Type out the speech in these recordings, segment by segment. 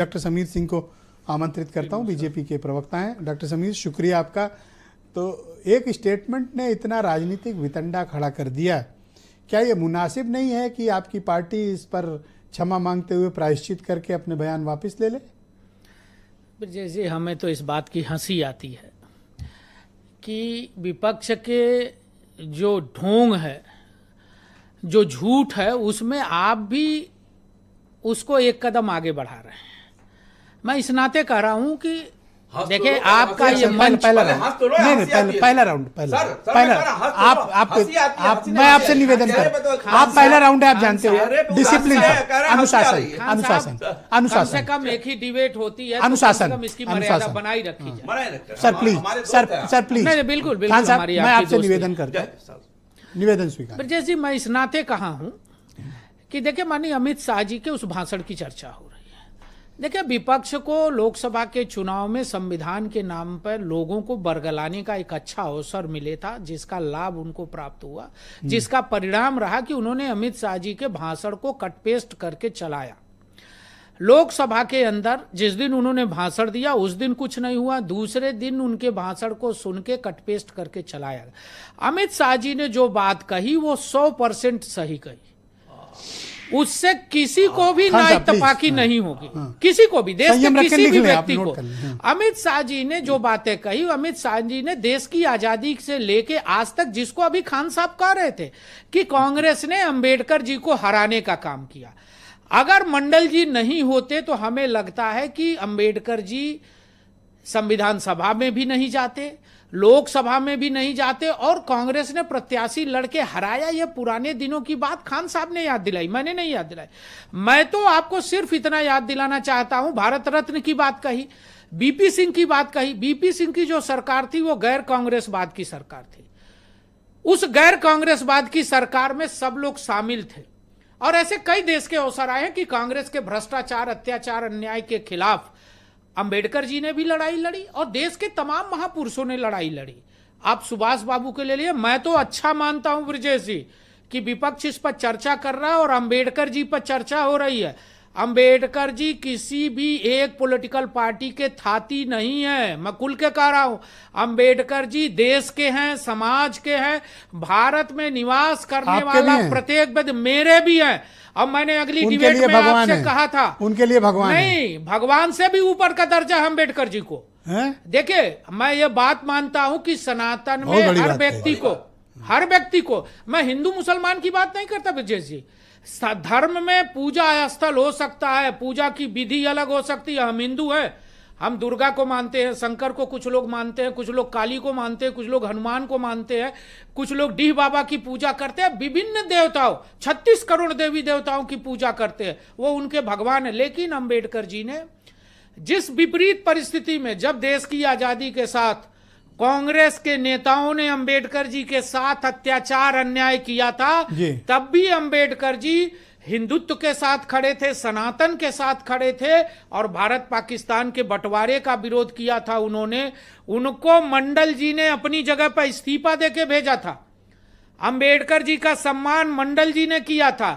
Doctor Sameer Singh को आमंत्रित करता हूं, बीजेपी के प्रवक्ता हैं। डॉक्टर समीर, शुक्रिया आपका। तो एक स्टेटमेंट ने इतना राजनीतिक वितंडा खड़ा कर दिया, क्या ये मुनासिब नहीं है कि आपकी पार्टी इस पर क्षमा मांगते हुए प्रायश्चित करके अपने बयान वापस ले ले? जैसे हमें तो इस बात की हंसी आती है कि विपक्ष के जो ढोंग है, जो झूठ है, उसमें आप भी उसको एक कदम आगे बढ़ा रहे हैं। मैं इस नाते कह रहा हूं कि देखिए आपका ये मंच पहला राउंड आप मैं आपसे निवेदन कर, आप पहला राउंड है, आप जानते हो, डिसिप्लिन, अनुशासन से कम एक ही डिबेट होती है, अनुशासन, इसकी मर्यादा बनाई रखी जाए। सर प्लीज नहीं, बिल्कुल खान साहब, मैं आपसे निवेदन करता हूं, निवेदन स्वीकार। जैसे मैं इस नाते कहा हूं कि देखिए माननीय अमित शाह जी के उस भाषण की चर्चा हो रही है। देखिए विपक्ष को लोकसभा के चुनाव में संविधान के नाम पर लोगों को बरगलाने का एक अच्छा अवसर मिले था, जिसका लाभ उनको प्राप्त हुआ, जिसका परिणाम रहा कि उन्होंने अमित शाह जी के भाषण को कट पेस्ट करके चलाया। लोकसभा के अंदर जिस दिन उन्होंने भाषण दिया उस दिन कुछ नहीं हुआ, दूसरे दिन उनके भाषण को सुन के कट पेस्ट करके चलाया। अमित शाह जी ने जो बात कही वो 100% सही कही, उससे किसी को भी ना इत्तेफाकी नहीं होगी, किसी को भी, देश के किसी भी व्यक्ति को। अमित शाह जी ने जो बातें कही, अमित शाह जी ने देश की आजादी से लेके आज तक, जिसको अभी खान साहब कह रहे थे कि कांग्रेस ने अंबेडकर जी को हराने का काम किया, अगर मंडल जी नहीं होते तो हमें लगता है कि अंबेडकर जी संविधान सभा में भी नहीं जाते, लोकसभा में भी नहीं जाते, और कांग्रेस ने प्रत्याशी लड़के हराया। यह पुराने दिनों की बात खान साहब ने याद दिलाई, मैंने नहीं याद दिलाई। मैं तो आपको सिर्फ इतना याद दिलाना चाहता हूं, भारत रत्न की बात कही, बीपी सिंह की बात कही। बीपी सिंह की जो सरकार थी वो गैर कांग्रेसवाद की सरकार थी। उस गैर कांग्रेसवाद की सरकार में सब लोग शामिल थे, और ऐसे कई देश के अवसर आए हैं कि कांग्रेस के भ्रष्टाचार, अत्याचार, अन्याय के खिलाफ अंबेडकर जी ने भी लड़ाई लड़ी और देश के तमाम महापुरुषों ने लड़ाई लड़ी। आप सुभाष बाबू के ले लिए, मैं तो अच्छा मानता हूं ब्रजेश जी कि विपक्ष इस पर चर्चा कर रहा है और अंबेडकर जी पर चर्चा हो रही है। अंबेडकर जी किसी भी एक पॉलिटिकल पार्टी के थाती नहीं है, मैं खुल के कह रहा हूं। अंबेडकर जी देश के हैं, समाज के हैं, भारत में निवास करने वाला प्रत्येक व्यक्ति, मेरे भी हैं। अब मैंने अगली डिबेट में आपसे कहा था, उनके लिए भगवान नहीं, भगवान से भी ऊपर का दर्जा है अंबेडकर जी को। देखिए मैं ये बात मानता हूं कि सनातन में हर व्यक्ति को, मैं हिंदू मुसलमान की बात नहीं करता विजय जी, धर्म में पूजा स्थल हो सकता है, पूजा की विधि अलग हो सकती है। हम हिंदू हैं, हम दुर्गा को मानते हैं, शंकर को कुछ लोग मानते हैं, कुछ लोग काली को मानते हैं, कुछ लोग हनुमान को मानते हैं, कुछ लोग डीह बाबा की पूजा करते हैं, विभिन्न देवताओं, 36 करोड़ देवी देवताओं की पूजा करते हैं, वो उनके भगवान है। लेकिन अंबेडकर जी ने जिस विपरीत परिस्थिति में, जब देश की आजादी के साथ कांग्रेस के नेताओं ने अंबेडकर जी के साथ अत्याचार, अन्याय किया था, तब भी अंबेडकर जी हिंदुत्व के साथ खड़े थे, सनातन के साथ खड़े थे, और भारत पाकिस्तान के बंटवारे का विरोध किया था उन्होंने। उनको मंडल जी ने अपनी जगह पर इस्तीफा देके भेजा था। अंबेडकर जी का सम्मान मंडल जी ने किया था,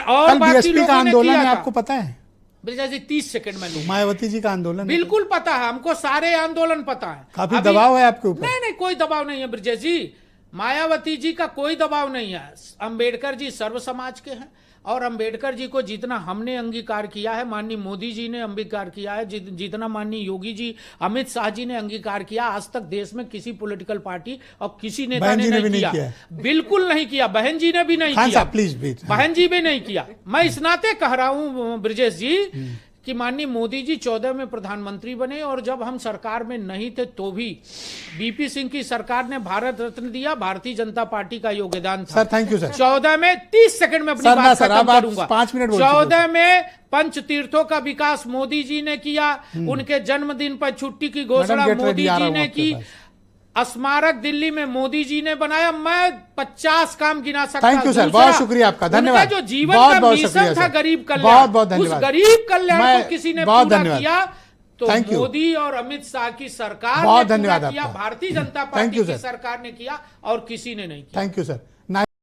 और बाकी लोगों ने किया था। आपको पता है ब्रजेश जी, 30 सेकंड में लूं। मायावती जी का आंदोलन बिल्कुल पता है हमको, सारे आंदोलन पता है। काफी दबाव है आपके ऊपर? नहीं, कोई दबाव नहीं है ब्रजेश जी, मायावती जी का कोई दबाव नहीं है। अंबेडकर जी सर्व समाज के हैं, और अंबेडकर जी को जितना हमने अंगीकार किया है, माननीय मोदी जी ने अंगीकार किया है, जितना माननीय योगी जी, अमित शाह जी ने अंगीकार किया, आज तक देश में किसी पॉलिटिकल पार्टी और किसी नेता ने नहीं किया। बिल्कुल नहीं किया, बहन जी ने भी नहीं किया, प्लीज, बहन जी भी नहीं किया। मैं इस नाते कह रहा हूं ब्रजेश जी कि माननीय मोदी जी 14 में प्रधानमंत्री बने, और जब हम सरकार में नहीं थे तो भी बीपी सिंह की सरकार ने भारत रत्न दिया, भारतीय जनता पार्टी का योगदान था। Sir thank you sir. 14 में 30 सेकंड में अपनी बात खत्म करूंगा। 5 मिनट 14 में पंच तीर्थों का विकास मोदी जी ने किया, उनके जन्मदिन पर छुट्टी की घोषणा मोदी जी ने की, स्मारक दिल्ली में मोदी जी ने बनाया। मैं 50 काम गिना सकता हूं। थैंक यू सर, बहुत शुक्रिया आपका, धन्यवाद। जो जीवन का मिशन था गरीब कल्याण, उस गरीब कल्याण को किसी ने पूरा किया तो मोदी और अमित शाह की सरकार ने पूरा किया, भारतीय जनता पार्टी की सरकार ने किया, और किसी ने नहीं किया। Thank you sir.